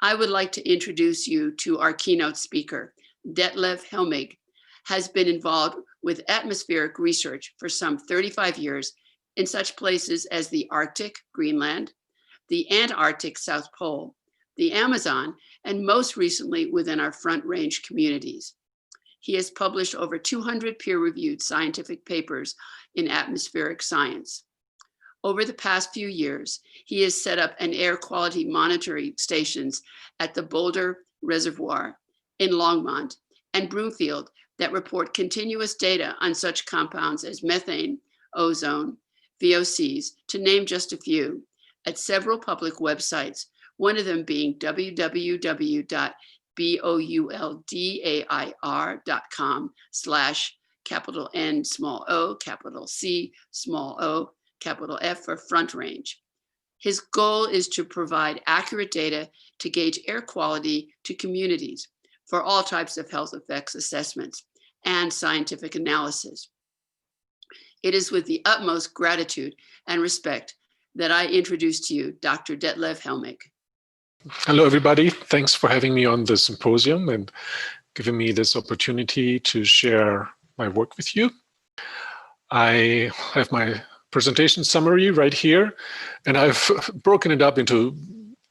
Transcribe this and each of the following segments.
I would like to introduce you to our keynote speaker. Detlev Helmig has been involved with atmospheric research for some 35 years in such places as the Arctic, Greenland, the Antarctic, South Pole, the Amazon, and most recently within our Front Range communities. He has published over 200 peer-reviewed scientific papers in atmospheric science. Over the past few years, he has set up an air quality monitoring stations at the Boulder Reservoir in Longmont and Broomfield that report continuous data on such compounds as methane, ozone, VOCs, to name just a few, at several public websites, one of them being www.bouldair.com/N small o, capital C, small o, capital F for Front Range. His goal is to provide accurate data to gauge air quality to communities for all types of health effects assessments and scientific analysis. It is with the utmost gratitude and respect that I introduce to you Dr. Detlev Helmig. Hello, everybody. Thanks for having me on the symposium and giving me this opportunity to share my work with you. I have my presentation summary right here, and I've broken it up into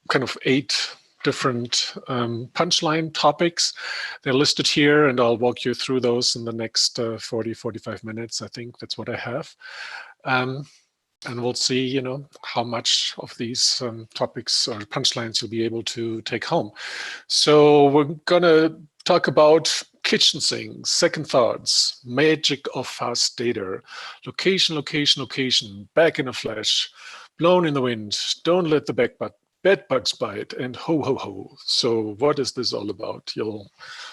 kind of 8 different punchline topics. They're listed here, and I'll walk you through those in the next 40-45 minutes. I think that's what I have. And we'll see, how much of these topics or punchlines you'll be able to take home. So we're gonna talk about kitchen sinks, second thoughts, magic of fast data, location, location, location, back in a flash, blown in the wind, don't let the bed bugs bite, and ho, ho, ho. So what is this all about? You'll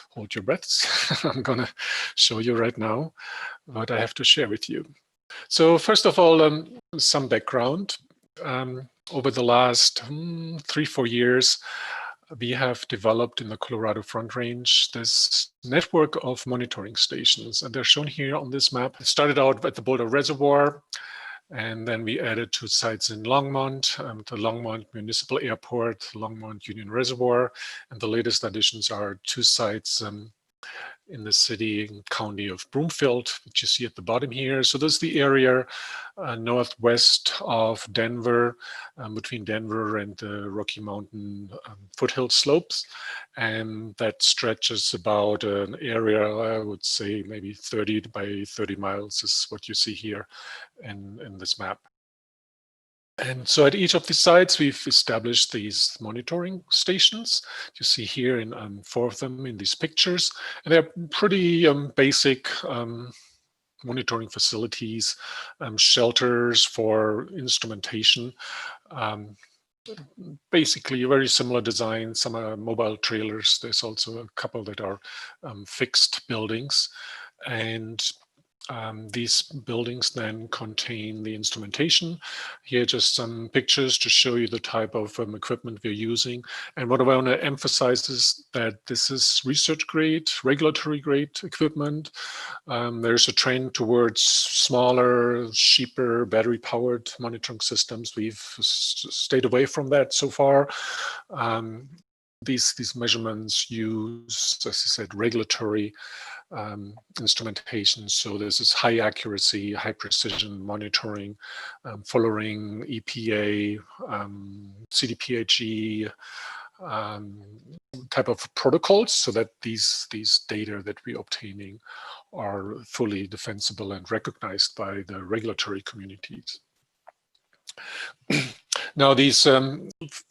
hold your breaths. I'm gonna show you right now what I have to share with you. So first of all, some background. Over the last 3-4 years, we have developed in the Colorado Front Range this network of monitoring stations, and they're shown here on this map. It started out at the Boulder Reservoir, and then we added 2 sites in Longmont, the Longmont Municipal Airport, Longmont Union Reservoir, and the latest additions are 2 sites in the city and county of Broomfield, which you see at the bottom here. So this is the area northwest of Denver, between Denver and the Rocky Mountain foothill slopes. And that stretches about an area, I would say maybe 30 by 30 miles is what you see here in this map. And so at each of these sites, we've established these monitoring stations. You see here in 4 of them in these pictures. And they're pretty basic monitoring facilities, shelters for instrumentation. Basically a very similar design. Some are mobile trailers. There's also a couple that are fixed buildings. And these buildings then contain the instrumentation. Here just some pictures to show you the type of equipment we're using. And what I want to emphasize is that this is research grade, regulatory grade equipment. There's a trend towards smaller, cheaper, battery powered monitoring systems. We've stayed away from that so far. These measurements use, as I said, regulatory instrumentation. So this is high accuracy, high precision monitoring, following EPA, CDPHE type of protocols, so that these data that we're obtaining are fully defensible and recognized by the regulatory communities. Now, these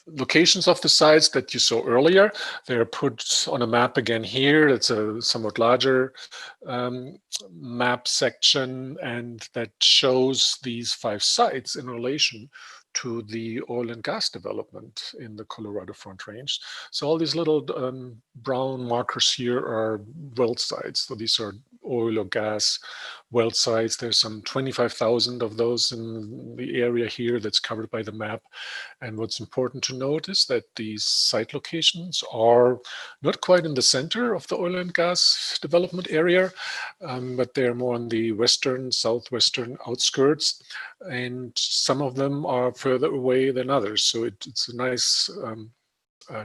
locations of the sites that you saw earlier, they're put on a map again here. It's a somewhat larger map section, and that shows these 5 sites in relation to the oil and gas development in the Colorado Front Range. So all these little brown markers here are well sites. So these are oil or gas well sites. There's some 25,000 of those in the area here that's covered by the map. And what's important to note is that these site locations are not quite in the center of the oil and gas development area, but they're more on the western, southwestern outskirts. And some of them are further away than others. So it's a nice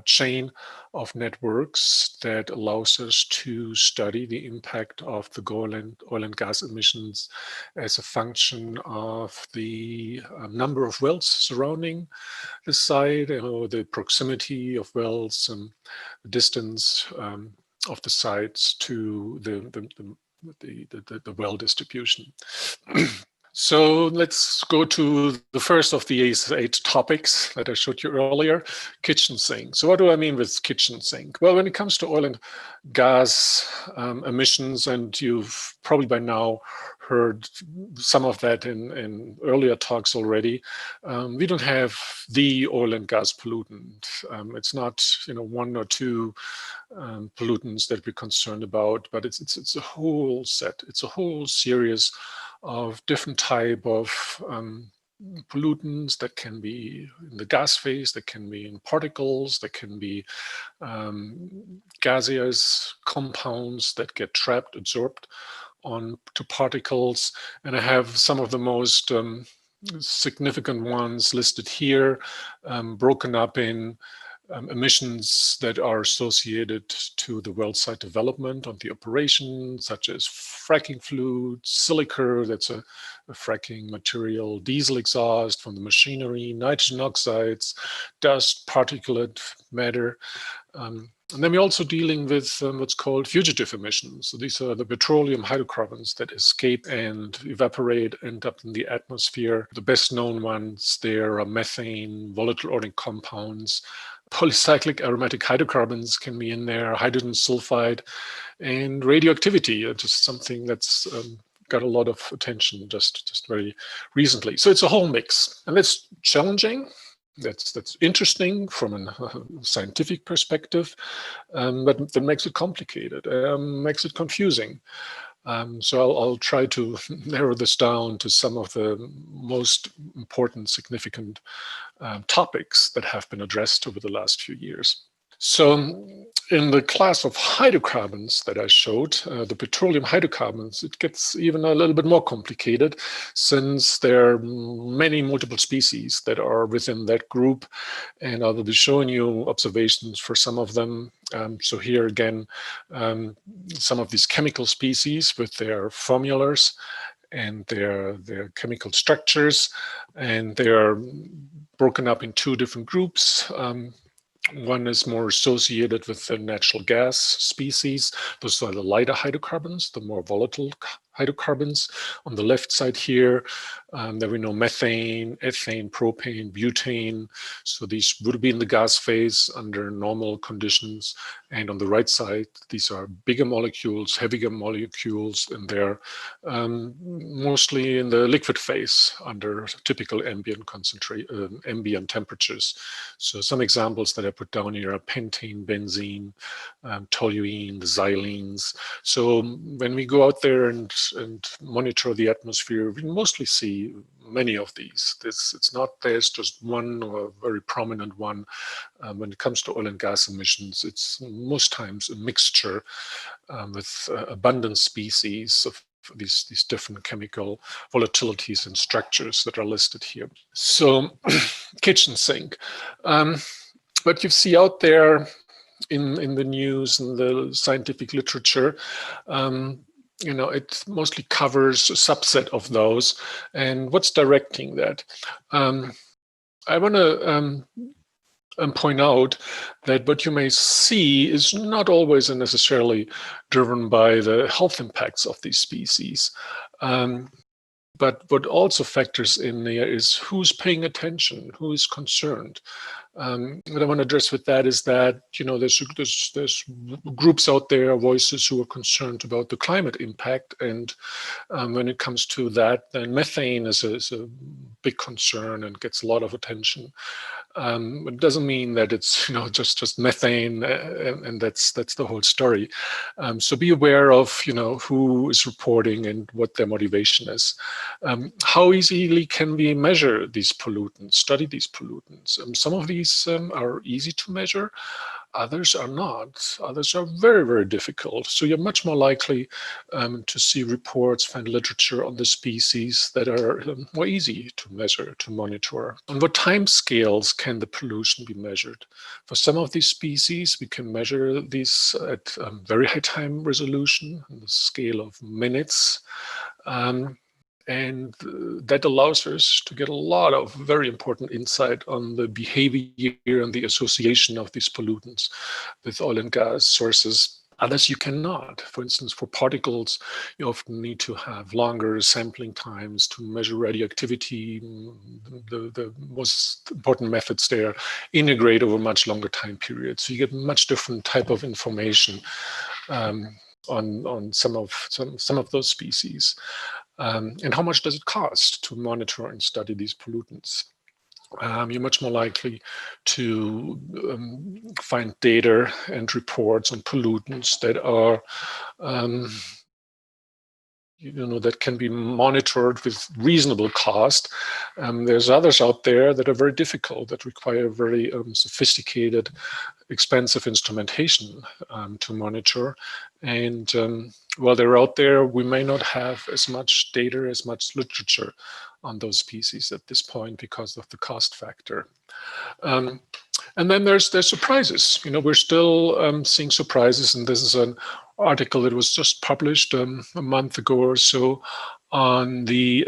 chain of networks that allows us to study the impact of the oil and gas emissions as a function of the number of wells surrounding the site, or the proximity of wells and the distance of the sites to the well distribution. So let's go to the first of these 8 topics that I showed you earlier, kitchen sink. So what do I mean with kitchen sink? Well, when it comes to oil and gas emissions, and you've probably by now heard some of that in earlier talks already, we don't have the oil and gas pollutant. It's not, one or two pollutants that we're concerned about, but it's a whole set. It's a whole series of different type of pollutants that can be in the gas phase, that can be in particles, that can be gaseous compounds that get trapped, absorbed onto particles. And I have some of the most significant ones listed here, broken up in emissions that are associated to the well site development on the operation, such as fracking fluid, silica, that's a fracking material, diesel exhaust from the machinery, nitrogen oxides, dust, particulate matter. And then we're also dealing with what's called fugitive emissions. So these are the petroleum hydrocarbons that escape and evaporate, end up in the atmosphere. The best known ones there are methane, volatile organic compounds, polycyclic aromatic hydrocarbons can be in there, hydrogen sulfide, and radioactivity, just something that's got a lot of attention just very recently. So it's a whole mix, and that's challenging. That's interesting from a scientific perspective, but that makes it complicated, makes it confusing. So I'll try to narrow this down to some of the most important, significant topics that have been addressed over the last few years. So in the class of hydrocarbons that I showed, the petroleum hydrocarbons, it gets even a little bit more complicated, since there are many multiple species that are within that group, and I will be showing you observations for some of them. So here again, some of these chemical species with their formulas and their chemical structures, and they are broken up in 2 different groups. One is more associated with the natural gas species. Those are the lighter hydrocarbons, the more volatile hydrocarbons. On the left side here, there we know methane, ethane, propane, butane. So these would be in the gas phase under normal conditions. And on the right side, these are bigger molecules, heavier molecules, and they're mostly in the liquid phase under typical ambient ambient temperatures. So some examples that I put down here are pentane, benzene, toluene, the xylenes. So when we go out there and monitor the atmosphere, we mostly see many of these. It's not there's just one or a very prominent one. When it comes to oil and gas emissions, it's most times a mixture with abundant species of these different chemical volatilities and structures that are listed here. So kitchen sink. What you see out there in the news and the scientific literature, it mostly covers a subset of those. And what's directing that? I want to point out that what you may see is not always necessarily driven by the health impacts of these species. But what also factors in there is who's paying attention, who is concerned. What I want to address with that is that, there's groups out there, voices who are concerned about the climate impact. And when it comes to that, then methane is a big concern and gets a lot of attention. It doesn't mean that it's just methane and that's the whole story. So be aware of who is reporting and what their motivation is. How easily can we measure these pollutants, study these pollutants? Some of these are easy to measure. Others are not. Others are very, very difficult. So you're much more likely to see reports, find literature on the species that are more easy to measure, to monitor. On what time scales can the pollution be measured? For some of these species, we can measure these at very high time resolution, on the scale of minutes. And that allows us to get a lot of very important insight on the behavior and the association of these pollutants with oil and gas sources. Others you cannot. For instance, for particles, you often need to have longer sampling times to measure radioactivity. The most important methods there integrate over much longer time periods. So you get much different type of information on some of those species. And how much does it cost to monitor and study these pollutants? You're much more likely to find data and reports on pollutants that are that can be monitored with reasonable cost. There's others out there that are very difficult, that require very sophisticated, expensive instrumentation to monitor. And while they're out there, we may not have as much data, as much literature on those species at this point because of the cost factor. And then there's surprises. We're still seeing surprises, and this is an article that was just published a month ago or so on the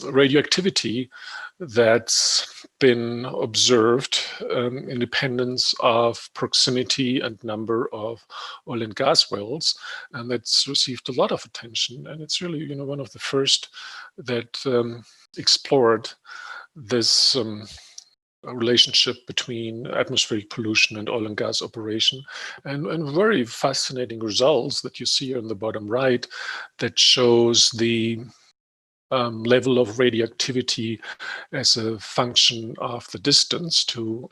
radioactivity that's been observed in dependence of proximity and number of oil and gas wells, and that's received a lot of attention. And it's really, one of the first that explored this relationship between atmospheric pollution and oil and gas operation, and very fascinating results that you see on the bottom right that shows the level of radioactivity as a function of the distance to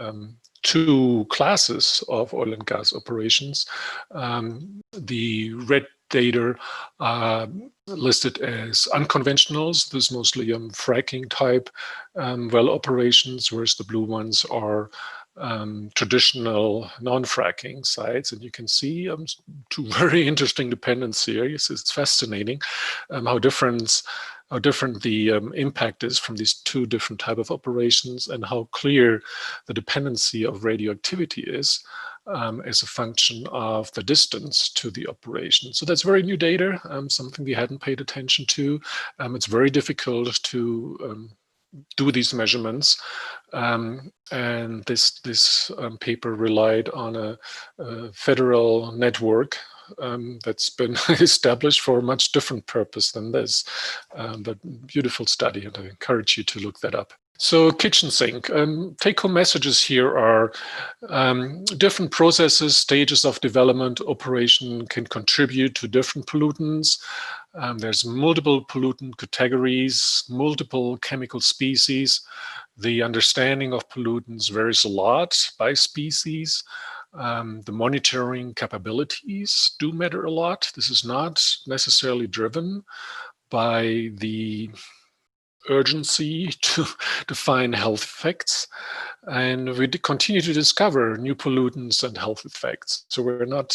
two classes of oil and gas operations. The red data listed as unconventionals. This is mostly fracking type well operations, whereas the blue ones are traditional non-fracking sites. And you can see two very interesting dependencies. It's fascinating how different the impact is from these two different type of operations, and how clear the dependency of radioactivity is as a function of the distance to the operation. So that's very new data, something we hadn't paid attention to. It's very difficult to do these measurements. And this paper relied on a federal network that's been established for a much different purpose than this. But beautiful study, and I encourage you to look that up. So kitchen sink, take-home messages here are different processes, stages of development, operation can contribute to different pollutants. There's multiple pollutant categories, multiple chemical species. The understanding of pollutants varies a lot by species. The monitoring capabilities do matter a lot. This is not necessarily driven by the urgency to define health effects, and we continue to discover new pollutants and health effects. So we're not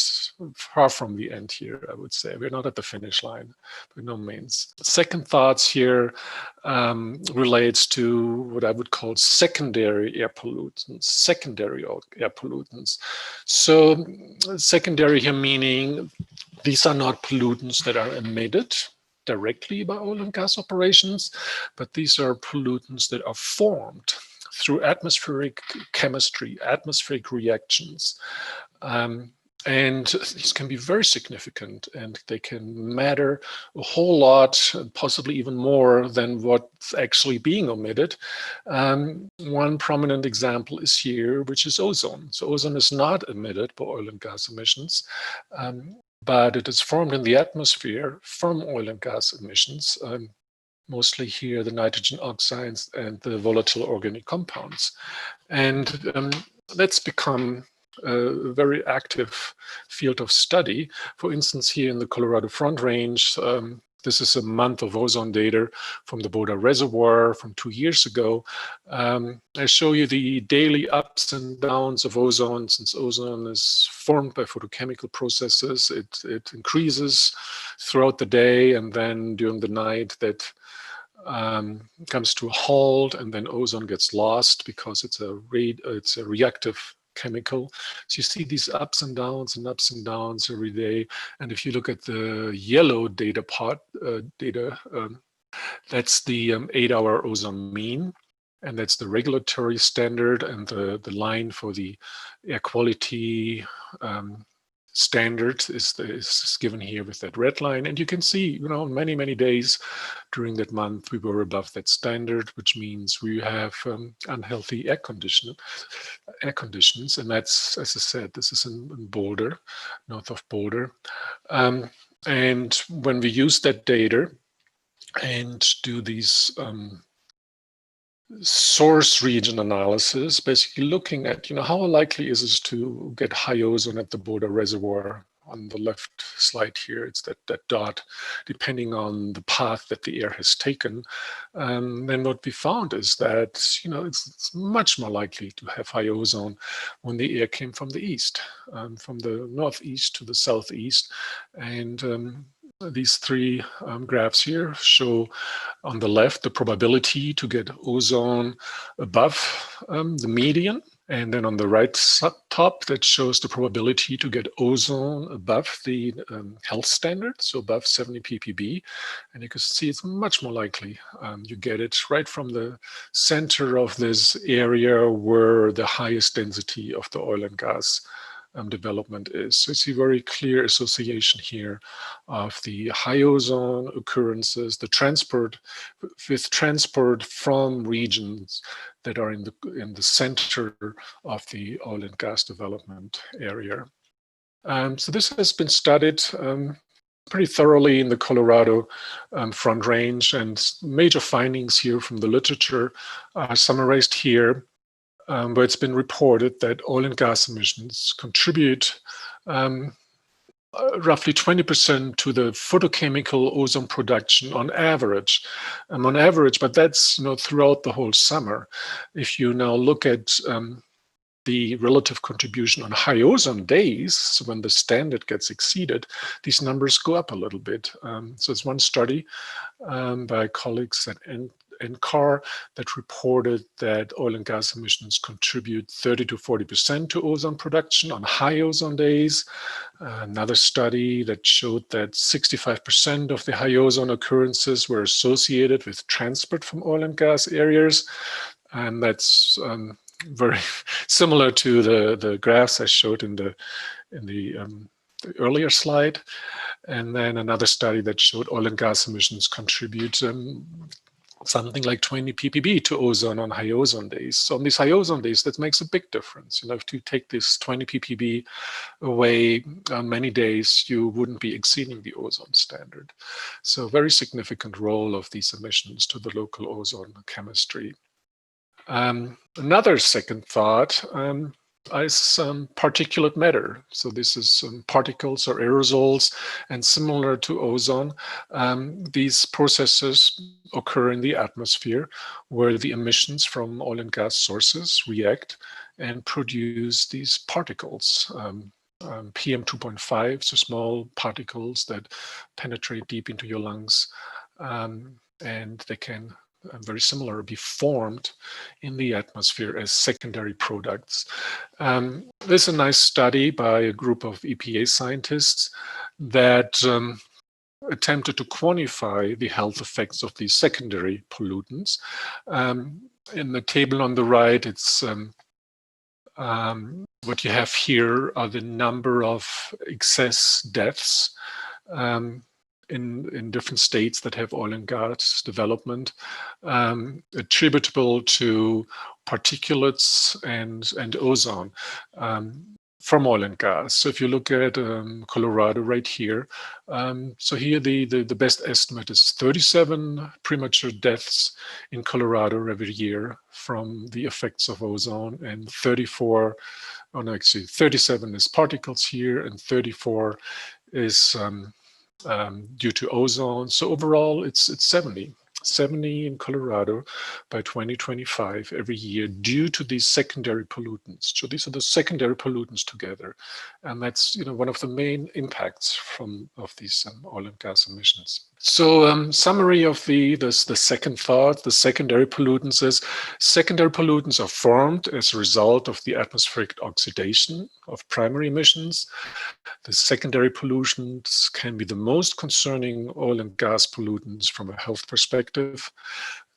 far from the end here, I would say. We're not at the finish line, by no means. Second thoughts here relates to what I would call secondary air pollutants. So secondary here meaning these are not pollutants that are emitted directly by oil and gas operations, but these are pollutants that are formed through atmospheric chemistry, atmospheric reactions. And these can be very significant, and they can matter a whole lot, possibly even more than what's actually being emitted. One prominent example is here, which is ozone. So ozone is not emitted by oil and gas emissions, but it is formed in the atmosphere from oil and gas emissions, mostly here the nitrogen oxides and the volatile organic compounds. And that's become a very active field of study. For instance, here in the Colorado Front Range, This is a month of ozone data from the Boulder Reservoir from 2 years ago. I show you the daily ups and downs of ozone. Since ozone is formed by photochemical processes, it increases throughout the day, and then during the night that comes to a halt, and then ozone gets lost because it's a reactive chemical. So you see these ups and downs every day. And if you look at the yellow data part, that's the 8-hour ozone mean. And that's the regulatory standard, and the line for the air quality standard is given here with that red line. And you can see, many days during that month, we were above that standard, which means we have unhealthy air conditions. And that's, as I said, this is in Boulder, north of Boulder. And when we use that data and do these source region analysis, basically looking at, how likely is it to get high ozone at the Boulder Reservoir. On the left slide here, it's that dot, depending on the path that the air has taken. Then what we found is that, it's much more likely to have high ozone when the air came from the east, from the northeast to the southeast. And these three graphs here show on the left the probability to get ozone above the median. And then on the right top, that shows the probability to get ozone above the health standard, so above 70 ppb. And you can see it's much more likely you get it right from the center of this area where the highest density of the oil and gas development is. So it's a very clear association here of the high ozone occurrences, the transport from regions that are in the center of the oil and gas development area. So this has been studied pretty thoroughly in the Colorado Front Range, and major findings here from the literature are summarized here. Where it's been reported that oil and gas emissions contribute roughly 20% to the photochemical ozone production on average. But that's throughout the whole summer. If you now look at the relative contribution on high ozone days, so when the standard gets exceeded, these numbers go up a little bit. So it's one study by colleagues at INSTAAR that reported that oil and gas emissions contribute 30 to 40% to ozone production on high ozone days. Another study that showed that 65% of the high ozone occurrences were associated with transport from oil and gas areas. And that's very similar to the graphs I showed in the earlier slide. And then another study that showed oil and gas emissions contribute something like 20 ppb to ozone on high ozone days. So on these high ozone days, that makes a big difference. If you take this 20 ppb away on many days, you wouldn't be exceeding the ozone standard. So very significant role of these emissions to the local ozone chemistry. Another second thought is particulate matter. So this is particles or aerosols, and similar to ozone, these processes occur in the atmosphere where the emissions from oil and gas sources react and produce these particles. PM 2.5, so small particles that penetrate deep into your lungs, and they can very similar be formed in the atmosphere as secondary products. There's a nice study by a group of EPA scientists that attempted to quantify the health effects of these secondary pollutants. In the table on the right, it's what you have here are the number of excess deaths in different states that have oil and gas development, attributable to particulates and ozone from oil and gas. So if you look at Colorado right here, so here the best estimate is 37 premature deaths in Colorado every year from the effects of ozone, and 34, oh no, actually 37 is particles here, and 34 is due to ozone. So overall, it's 70 in Colorado by 2025 every year due to these secondary pollutants. So these are the secondary pollutants together, and that's one of the main impacts of these oil and gas emissions. So summary of the second thought, the secondary pollutants is secondary pollutants are formed as a result of the atmospheric oxidation of primary emissions. The secondary pollutants can be the most concerning oil and gas pollutants from a health perspective.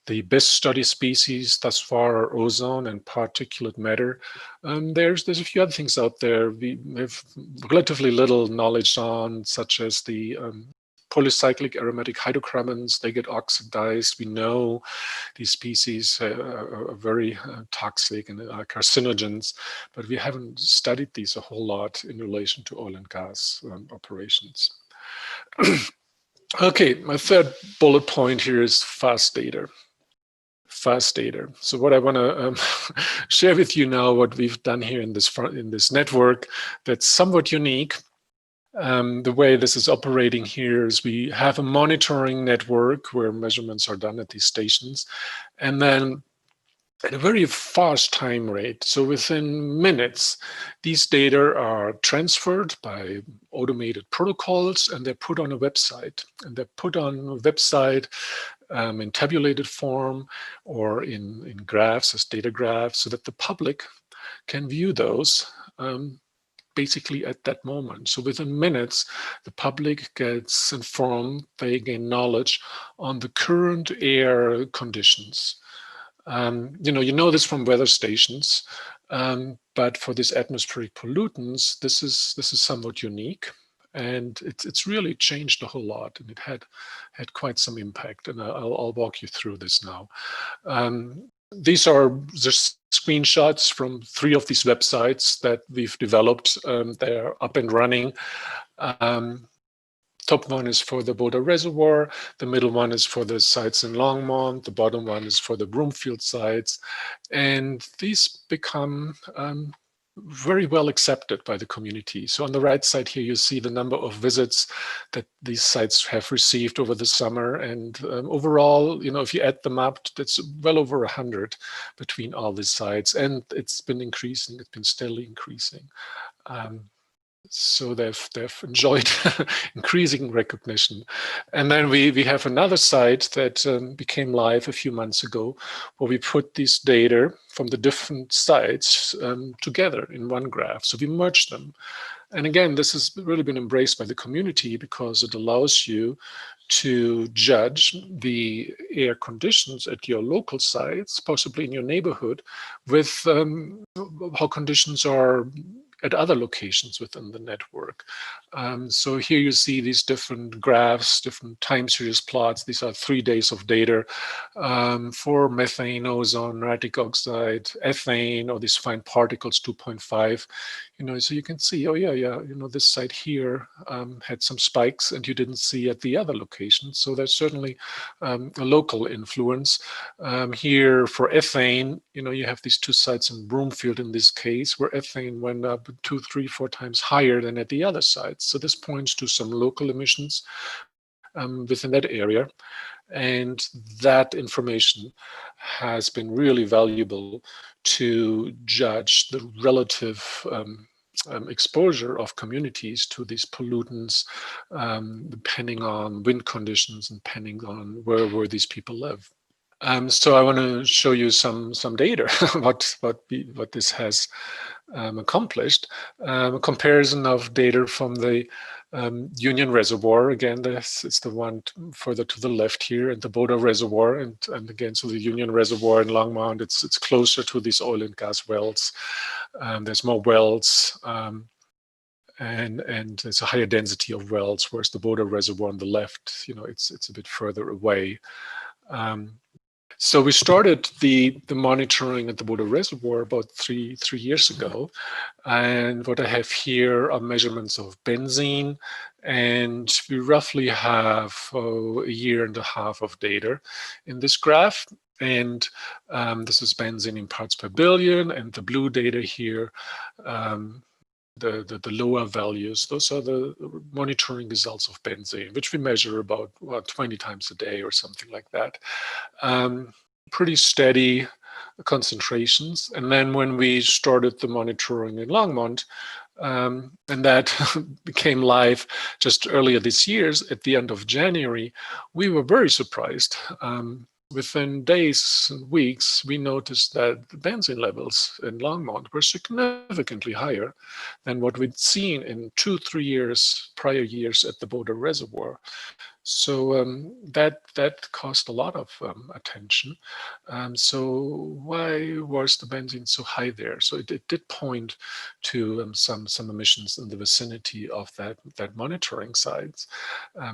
The best studied species thus far are ozone and particulate matter. There's a few other things out there we have relatively little knowledge on, such as the polycyclic aromatic hydrocarbons. They get oxidized. We know these species are very toxic and are carcinogens, but we haven't studied these a whole lot in relation to oil and gas operations. Okay, my third bullet point here is fast data. Fast data. So what I want to share with you now, what we've done here in this network that's somewhat unique. The way this is operating here is we have a monitoring network where measurements are done at these stations, and then at a very fast time rate. So within minutes, these data are transferred by automated protocols, and they're put on a website. And they're put on a website in tabulated form or in graphs as data graphs, so that the public can view those basically at that moment. So within minutes, the public gets informed, they gain knowledge on the current air conditions. You know this from weather stations, but for these atmospheric pollutants, this is somewhat unique, and it's really changed a whole lot, and it had quite some impact. And I'll walk you through this now. These are just screenshots from 3 of these websites that we've developed. They're up and running. Top one is for the Boulder Reservoir, the middle one is for the sites in Longmont, the bottom one is for the Broomfield sites. And these become very well accepted by the community. So on the right side here, you see the number of visits that these sites have received over the summer. And overall, if you add them up, that's well over 100 between all these sites. And it's been increasing, it's been steadily increasing. So they've enjoyed increasing recognition. And then we have another site that became live a few months ago, where we put these data from the different sites together in one graph. So we merged them. And again, this has really been embraced by the community because it allows you to judge the air conditions at your local sites, possibly in your neighborhood, with how conditions are at other locations within the network. So here you see these different graphs, different time series plots. These are 3 days of data for methane, ozone, nitric oxide, ethane, or these fine particles, 2.5. So you can see, oh yeah, this site here had some spikes and you didn't see at the other locations. So there's certainly a local influence. Here for ethane, you have these 2 sites in Broomfield in this case, where ethane went up 2, 3, 4 times higher than at the other sites. So this points to some local emissions within that area. And that information has been really valuable to judge the relative exposure of communities to these pollutants, depending on wind conditions and depending on where these people live. So I want to show you some data what this has accomplished. A comparison of data from the Union Reservoir. Again, it's the one further to the left here, and the Boulder Reservoir, and again, so the Union Reservoir in Longmont, it's closer to these oil and gas wells. There's more wells. And there's a higher density of wells, whereas the Boulder Reservoir on the left, it's a bit further away. So we started the monitoring at the Boulder Reservoir about three years ago. And what I have here are measurements of benzene. And we roughly have a year and a half of data in this graph. And this is benzene in parts per billion. And the blue data here the lower values, those are the monitoring results of benzene, which we measure about 20 times a day or something like that. Pretty steady concentrations. And then when we started the monitoring in Longmont, and that became live just earlier this year, at the end of January, we were very surprised. Within days and weeks, we noticed that the benzene levels in Longmont were significantly higher than what we'd seen in 2-3 years, prior years at the Boulder Reservoir. So that caused a lot of attention. So why was the benzene so high there? So it did point to some emissions in the vicinity of that monitoring sites.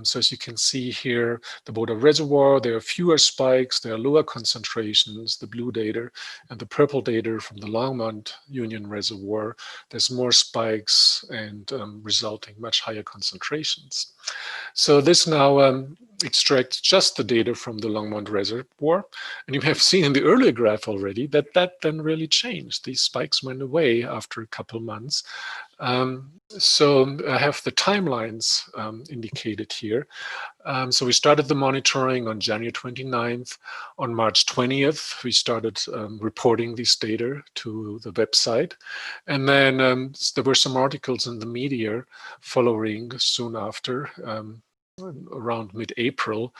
So as you can see here, the Boulder Reservoir, there are fewer spikes, there are lower concentrations, the blue data, and the purple data from the Longmont Union Reservoir, there's more spikes and resulting much higher concentrations. So this now extracts just the data from the Longmont Reservoir. And you have seen in the earlier graph already that then really changed. These spikes went away after a couple months. So I have the timelines indicated here. So we started the monitoring on January 29th. On March 20th, we started reporting these data to the website. And then there were some articles in the media following soon after, around mid-April,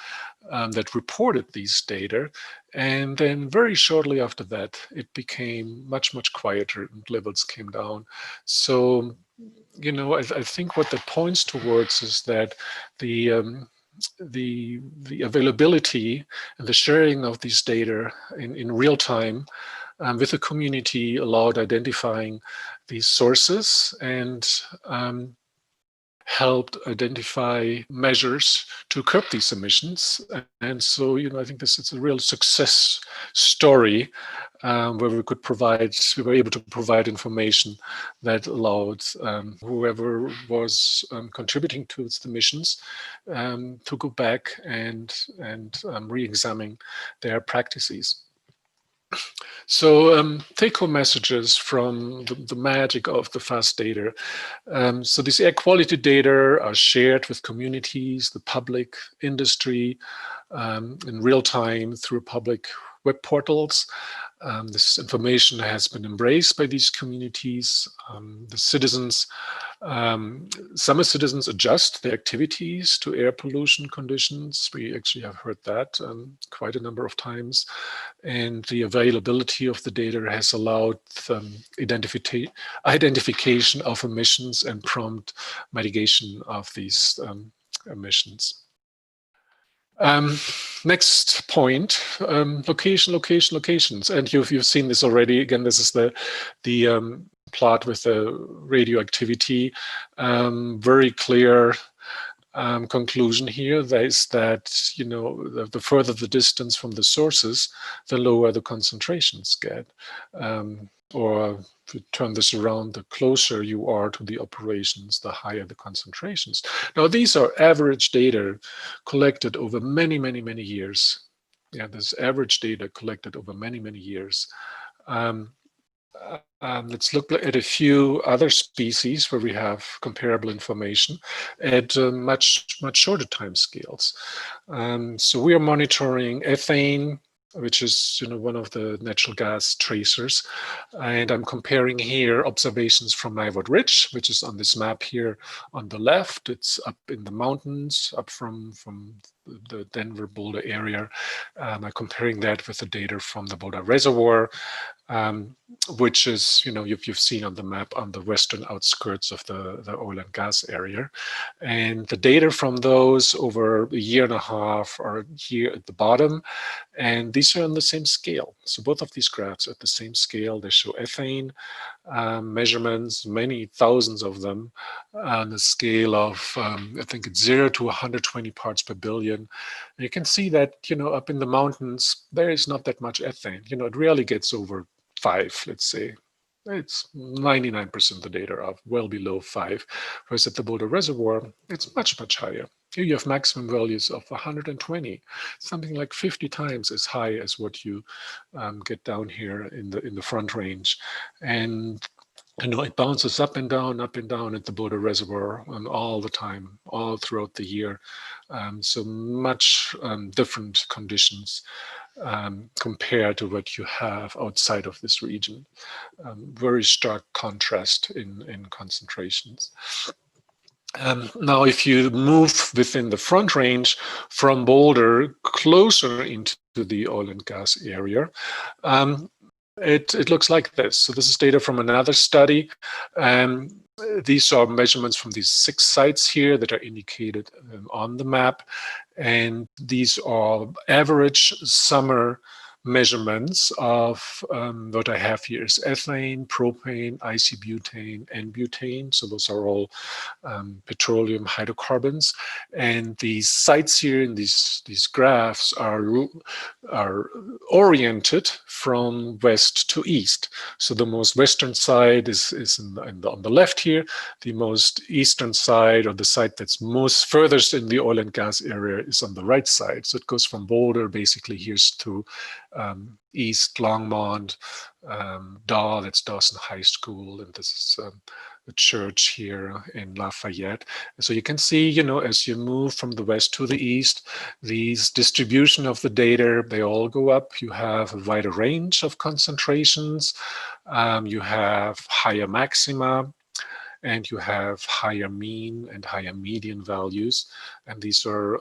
that reported these data. And then very shortly after that, it became much, much quieter and levels came down. So, you know, I think what that points towards is that the availability and the sharing of these data in real time with the community allowed identifying these sources and helped identify measures to curb these emissions. And so, you know, I think this is a real success story where we were able to provide information that allowed whoever was contributing to its emissions to go back and re-examine their practices. So take-home messages from the magic of the FAST data. So these air quality data are shared with communities, the public, industry, in real time through public web portals. This information has been embraced by these communities. The citizens, some citizens adjust their activities to air pollution conditions. We actually have heard that quite a number of times. And the availability of the data has allowed identification of emissions and prompt mitigation of these emissions. Next point, locations. And you've seen this already. Again, this is the plot with the radioactivity. Very clear conclusion here is that, you know, the further the distance from the sources, the lower the concentrations get. Or if you turn this around, the closer you are to the operations, the higher the concentrations. Now, these are average data collected over many, many, many years. Yeah, this average data collected over many, many years. Let's look at a few other species where we have comparable information at much shorter time scales. So we are monitoring ethane, which is, you know, one of the natural gas tracers. And I'm comparing here observations from Nyvord Ridge, which is on this map here on the left. It's up in the mountains, up from the Denver Boulder area. I'm comparing that with the data from the Boulder Reservoir, which is, you know, you've seen on the map on the western outskirts of the oil and gas area. And the data from those over a year and a half are here at the bottom. And these are on the same scale. So both of these graphs are at the same scale. They show ethane measurements, many thousands of them, on the scale of, I think it's 0 to 120 parts per billion. And you can see that, you know, up in the mountains, there is not that much ethane. You know, it rarely gets over 5, let's say. It's 99% of the data are well below 5, whereas at the Boulder Reservoir, it's much higher. Here you have maximum values of 120, something like 50 times as high as what you get down here in the Front Range. And it bounces up and down at the Boulder Reservoir all the time, all throughout the year. So much different conditions compared to what you have outside of this region. Very stark contrast in concentrations. Now, if you move within the Front Range from Boulder closer into the oil and gas area, it looks like this. So this is data from another study. These are measurements from these 6 sites here that are indicated on the map. And these are average summer measurements of what I have here is ethane, propane, isobutane, and butane. So those are all petroleum hydrocarbons. And these sites here in these graphs are oriented from west to east. So the most western side is on the left here. The most eastern side, or the site that's most furthest in the oil and gas area, is on the right side. So it goes from Boulder, basically here's to East Longmont, Daw, that's Dawson High School, and this is the church here in Lafayette. So you can see, as you move from the west to the east, these distribution of the data, they all go up. You have a wider range of concentrations. You have higher maxima, and you have higher mean and higher median values. And these are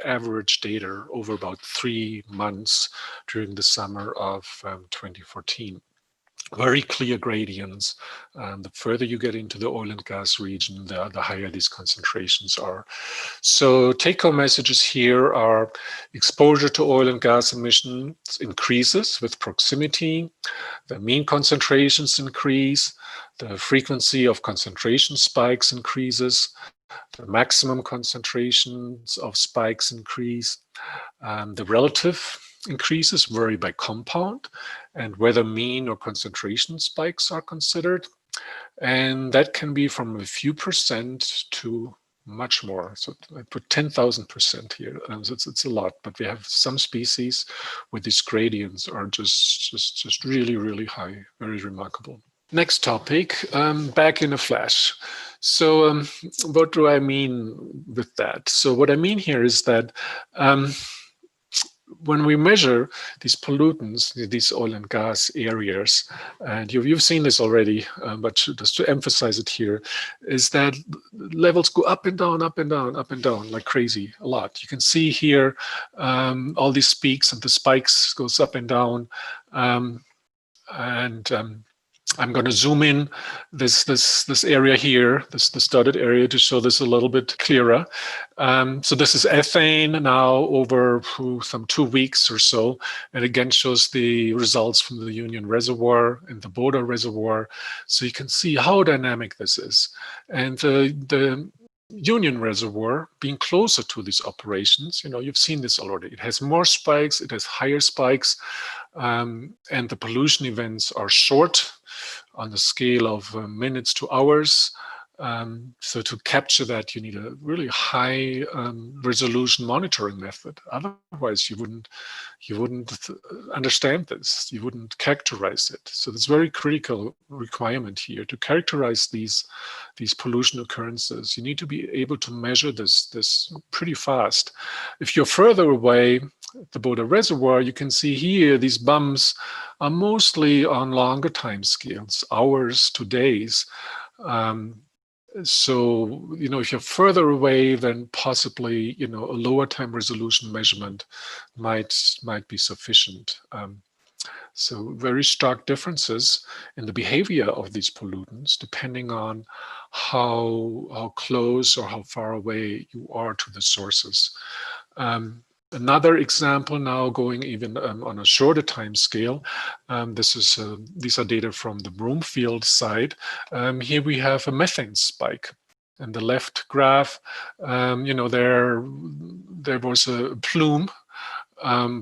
average data over about 3 months during the summer of 2014. Very clear gradients. The further you get into the oil and gas region, the higher these concentrations are. So take-home messages here are: exposure to oil and gas emissions increases with proximity, the mean concentrations increase, the frequency of concentration spikes increases, the maximum concentrations of spikes increase, the relative increases vary by compound and whether mean or concentration spikes are considered. And that can be from a few percent to much more. So I put 10,000% here. So it's a lot, but we have some species where these gradients are just really, really high, very remarkable. Next topic, back in a flash. So what do I mean with that? So what I mean here is that when we measure these pollutants, these oil and gas areas, and you've seen this already, but just to emphasize it here, is that levels go up and down, up and down, up and down like crazy, a lot. You can see here all these peaks, and the spikes goes up and down. I'm going to zoom in this area here, this dotted area, to show this a little bit clearer. So this is ethane now over some 2 weeks or so, and again shows the results from the Union Reservoir and the Boulder Reservoir. So you can see how dynamic this is. And the Union Reservoir being closer to these operations, you've seen this already. It has more spikes, it has higher spikes, and the pollution events are short on the scale of minutes to hours. So to capture that, you need a really high resolution monitoring method. Otherwise, you wouldn't understand this. You wouldn't characterize it. So it's very critical requirement here to characterize these pollution occurrences. You need to be able to measure this pretty fast. If you're further away, the Boulder Reservoir, you can see here these bumps are mostly on longer time scales, hours to days. So, if you're further away, then possibly, a lower time resolution measurement might be sufficient. So very stark differences in the behavior of these pollutants, depending on how close or how far away you are to the sources. Another example now, going even on a shorter time scale. These are data from the Broomfield site. Here we have a methane spike. In the left graph, there was a plume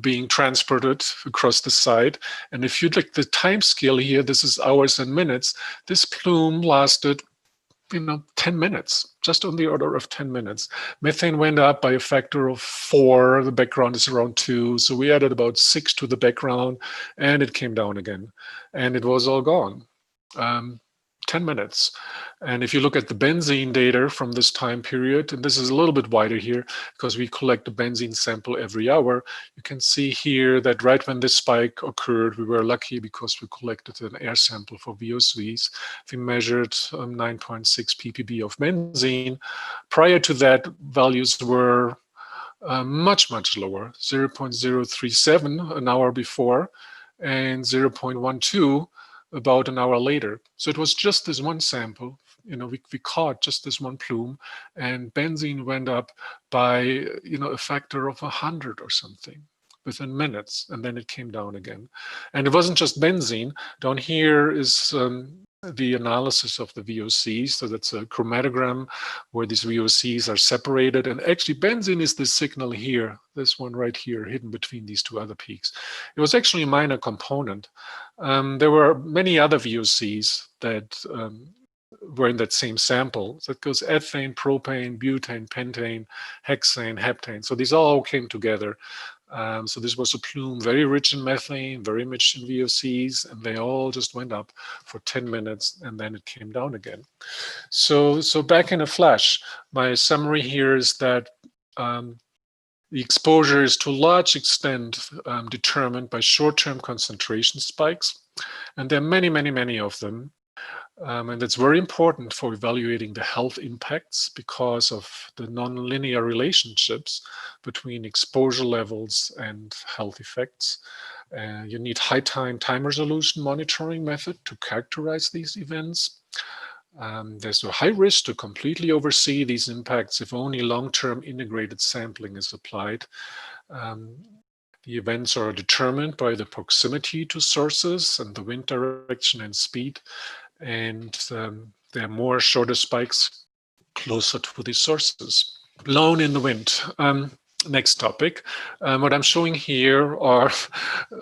being transported across the site. And if you look at the time scale here, this is hours and minutes. This plume lasted 10 minutes, just on the order of 10 minutes. Methane went up by a factor of 4. The background is around 2. So we added about 6 to the background, and it came down again. And it was all gone. 10 minutes. And if you look at the benzene data from this time period, and this is a little bit wider here because we collect a benzene sample every hour, you can see here that right when this spike occurred, we were lucky because we collected an air sample for VOCs. We measured 9.6 ppb of benzene. Prior to that, values were much, much lower, 0.037 an hour before and 0.12 about an hour later. So it was just this one sample. We caught just this one plume, and benzene went up by, a factor of 100 or something within minutes, and then it came down again. And it wasn't just benzene. Down here is the analysis of the VOCs. So that's a chromatogram where these VOCs are separated. And actually benzene is the signal here, this one right here, hidden between these two other peaks. It was actually a minor component. There were many other VOCs that were in that same sample. So it goes ethane, propane, butane, pentane, hexane, heptane. So these all came together. So this was a plume very rich in methane, very rich in VOCs, and they all just went up for 10 minutes and then it came down again. So back in a flash, my summary here is that the exposure is to a large extent determined by short-term concentration spikes. And there are many, many, many of them. And that's very important for evaluating the health impacts because of the nonlinear relationships between exposure levels and health effects. You need high-time time resolution monitoring method to characterize these events. There's a high risk to completely oversee these impacts if only long-term integrated sampling is applied. The events are determined by the proximity to sources and the wind direction and speed. And there are more shorter spikes closer to the sources. Blown in the wind. Next topic. What I'm showing here are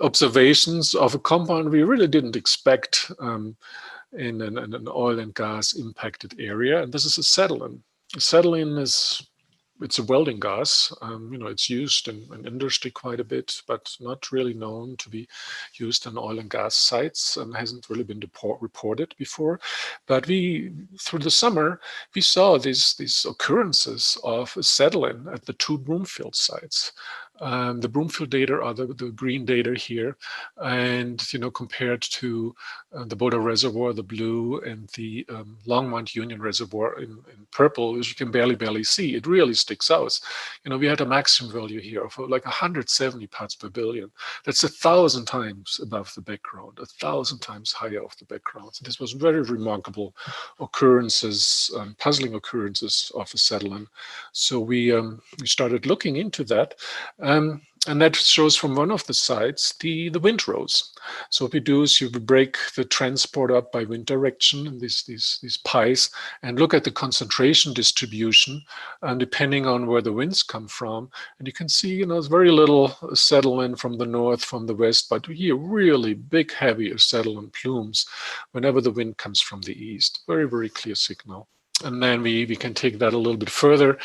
observations of a compound we really didn't expect in an oil and gas impacted area. And this is acetylene. Acetylene it's a welding gas. It's used in industry quite a bit, but not really known to be used in oil and gas sites and hasn't really been reported before. But through the summer, we saw these occurrences of acetylene at the two Broomfield sites. The Broomfield data are the green data here, and compared to the Boulder Reservoir, the blue, and the Longmont Union Reservoir in purple, as you can barely see, it really sticks out. We had a maximum value here of like 170 parts per billion. That's 1,000 times above the background, 1,000 times higher of the background. So this was very remarkable occurrences, puzzling occurrences of acetylene. So we started looking into that. And that shows from one of the sites the windrows. So what we do is you break the transport up by wind direction in these pies and look at the concentration distribution depending on where the winds come from. And you can see, there's very little acetylene from the north, from the west, but here really big, heavy acetylene plumes whenever the wind comes from the east. Very, very clear signal. And then we can take that a little bit further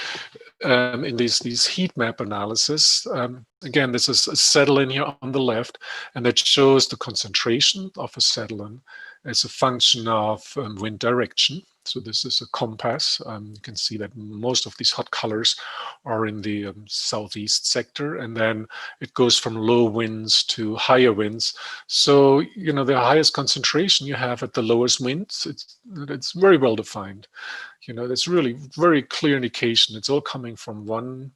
in these heat map analysis. Again, this is acetylene here on the left, and that shows the concentration of acetylene as a function of wind direction. So this is a compass. You can see that most of these hot colors are in the southeast sector, and then it goes from low winds to higher winds. So, the highest concentration you have at the lowest winds, it's very well defined. That's really very clear indication. It's all coming from one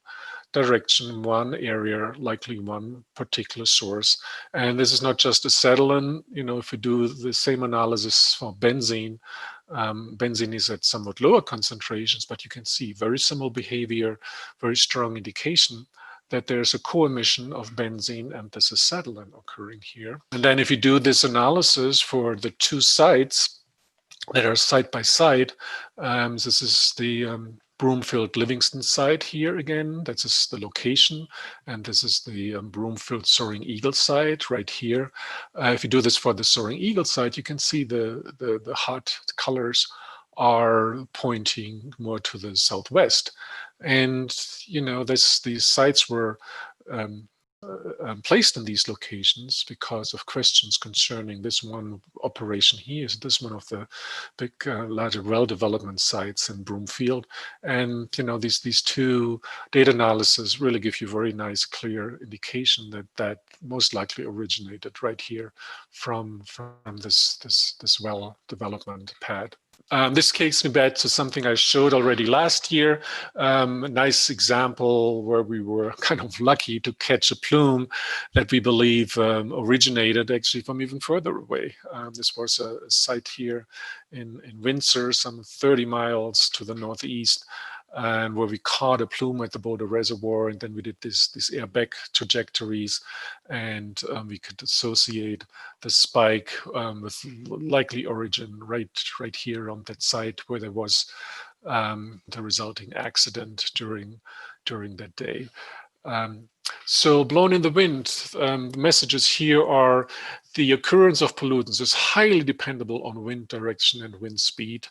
direction, one area, likely one particular source. And this is not just acetylene. If we do the same analysis for benzene, benzene is at somewhat lower concentrations, but you can see very similar behavior, very strong indication that there's a co-emission of benzene and this acetylene occurring here. And then if you do this analysis for the two sites that are side by side, this is the Broomfield Livingston site here again. That's the location, and this is the Broomfield Soaring Eagle site right here. If you do this for the Soaring Eagle site, you can see the hot colors are pointing more to the southwest, and these sites were placed in these locations because of questions concerning this one operation here. So this one of the big, larger well development sites in Broomfield, and these two data analyses really give you very nice, clear indication that most likely originated right here from this well development pad. This takes me back to something I showed already last year, a nice example where we were kind of lucky to catch a plume that we believe originated actually from even further away. This was a site here in Windsor, some 30 miles to the northeast, and where we caught a plume at the Boulder Reservoir, and then we did these air-back trajectories, and we could associate the spike with likely origin right here on that site where there was the resulting accident during that day. So blown in the wind, the messages here are the occurrence of pollutants is highly dependable on wind direction and wind speed.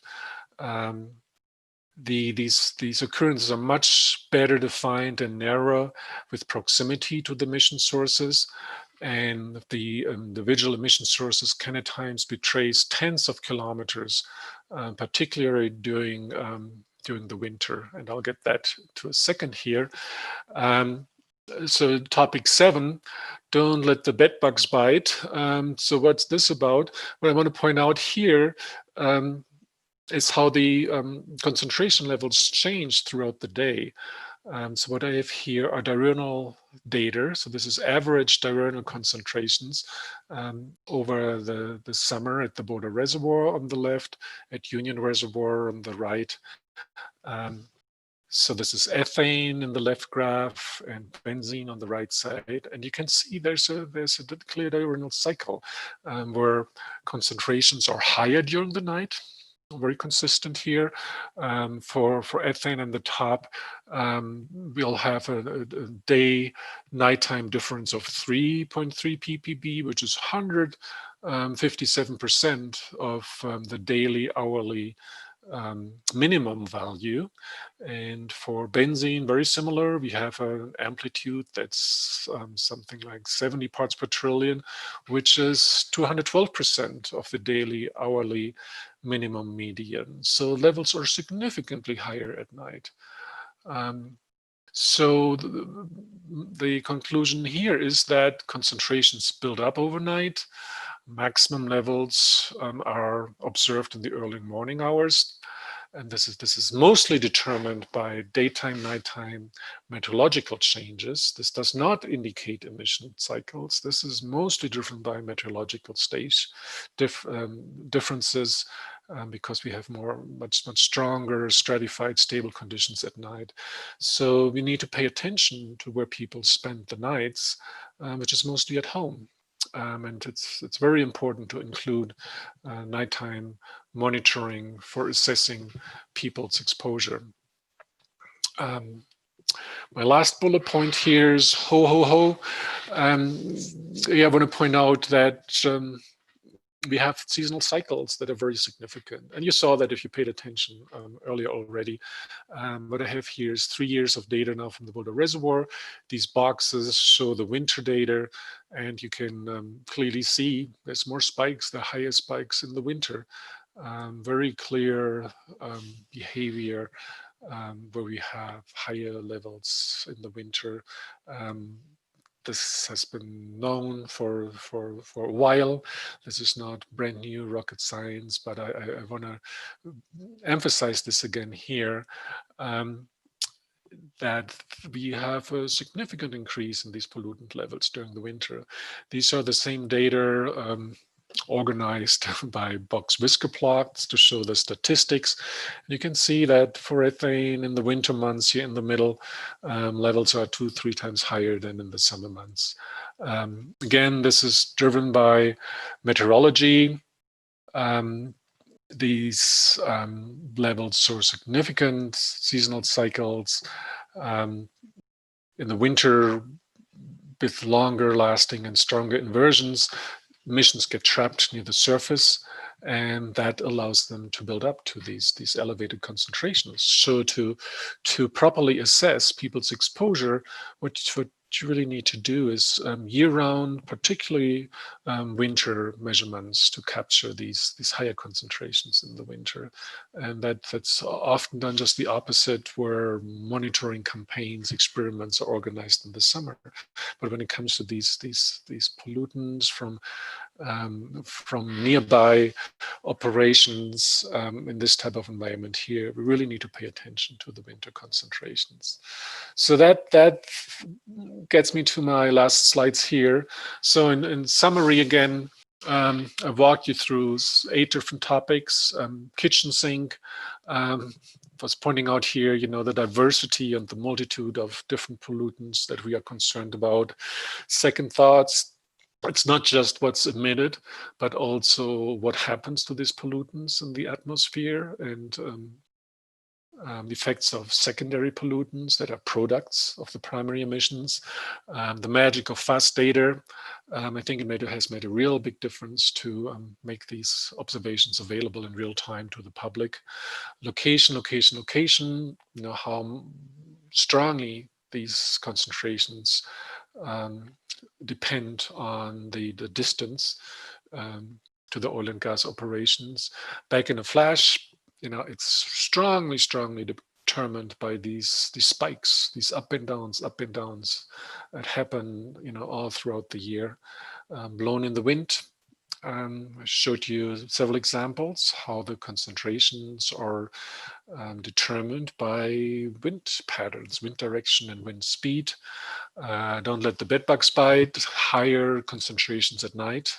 These occurrences are much better defined and narrow with proximity to the emission sources, and the individual emission sources can at times be traced tens of kilometers, particularly during the winter, and I'll get that to a second here. So topic 7, don't let the bed bugs bite. So what's this about? What I want to point out here is how the concentration levels change throughout the day. So what I have here are diurnal data. So this is average diurnal concentrations over the summer at the Boulder Reservoir on the left, at Union Reservoir on the right. So this is ethane in the left graph and benzene on the right side. And you can see there's a clear diurnal cycle where concentrations are higher during the night. Very consistent here. For ethane in the top, we'll have a day-nighttime difference of 3.3 ppb, which is 157% of the daily hourly minimum value. And for benzene, very similar. We have an amplitude that's something like 70 parts per trillion, which is 212% of the daily hourly minimum median. So levels are significantly higher at night. So the conclusion here is that concentrations build up overnight. Maximum levels are observed in the early morning hours. And this is mostly determined by daytime, nighttime meteorological changes. This does not indicate emission cycles. This is mostly driven by meteorological stage differences because we have much stronger stratified stable conditions at night. So we need to pay attention to where people spend the nights, which is mostly at home. And it's very important to include nighttime monitoring for assessing people's exposure. My last bullet point here is ho, ho, ho. Yeah, I want to point out that we have seasonal cycles that are very significant. And you saw that if you paid attention earlier already. What I have here is 3 years of data now from the Boulder Reservoir. These boxes show the winter data, and you can clearly see there's more spikes, the higher spikes in the winter. Very clear behavior where we have higher levels in the winter. This has been known for a while. This is not brand new rocket science, but I want to emphasize this again here, that we have a significant increase in these pollutant levels during the winter. These are the same data organized by box whisker plots to show the statistics. And you can see that for ethane in the winter months here in the middle, levels are 2-3 times higher than in the summer months. Again, this is driven by meteorology. These levels show significant seasonal cycles. In the winter, with longer lasting and stronger inversions, emissions get trapped near the surface, and that allows them to build up to these elevated concentrations. So to properly assess people's exposure, what what you really need to do is year-round, particularly winter measurements to capture these higher concentrations in the winter. And that's often done just the opposite, where monitoring campaigns, experiments are organized in the summer. But when it comes to these pollutants from nearby operations in this type of environment here, we really need to pay attention to the winter concentrations. So that gets me to my last slides here. So in summary, again, I walked you through 8 different topics. Kitchen sink was pointing out here, the diversity and the multitude of different pollutants that we are concerned about. Second thoughts, it's not just what's emitted, but also what happens to these pollutants in the atmosphere, and the effects of secondary pollutants that are products of the primary emissions. The magic of fast data. I think it has made a real big difference to make these observations available in real time to the public. Location, how strongly these concentrations depend on the distance to the oil and gas operations. Back in a flash, it's strongly determined by these spikes, these up and downs that happen, all throughout the year. Blown in the wind. I showed you several examples how the concentrations are determined by wind patterns, wind direction and wind speed. Don't let the bedbugs bite. Higher concentrations at night,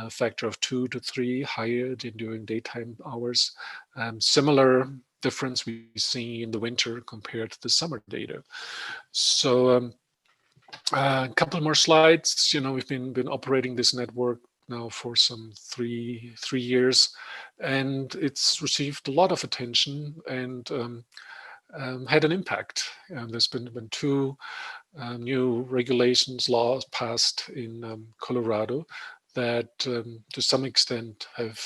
factor of 2 to 3 higher than during daytime hours. Similar difference we see in the winter compared to the summer data. So a couple more slides. We've been operating this network now for some three years, and it's received a lot of attention and had an impact. There's been 2 new regulations, laws passed in Colorado that to some extent have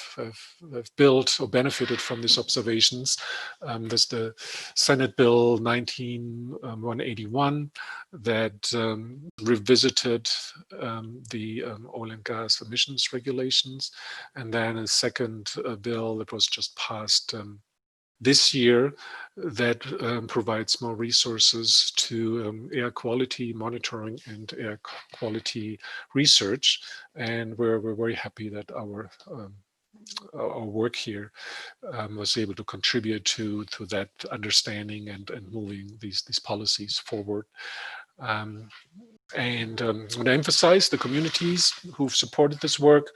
built or benefited from these observations. There's the Senate Bill 19181 that revisited the oil and gas emissions regulations. And then a second bill that was just passed this year that provides more resources to air quality monitoring and air quality research. And we're very happy that our work here was able to contribute to that understanding and moving these policies forward. And I want to emphasize the communities who've supported this work.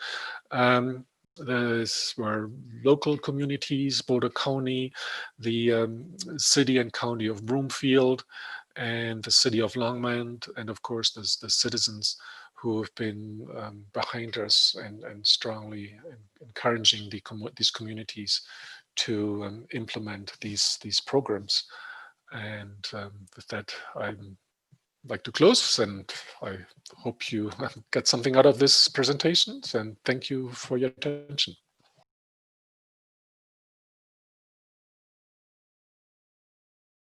These were local communities, Boulder County, the city and county of Broomfield, and the city of Longmont, and of course the citizens who have been behind us and strongly encouraging these communities to implement these programs. And with that, I'd like to close, and I hope you get something out of this presentation, and thank you for your attention.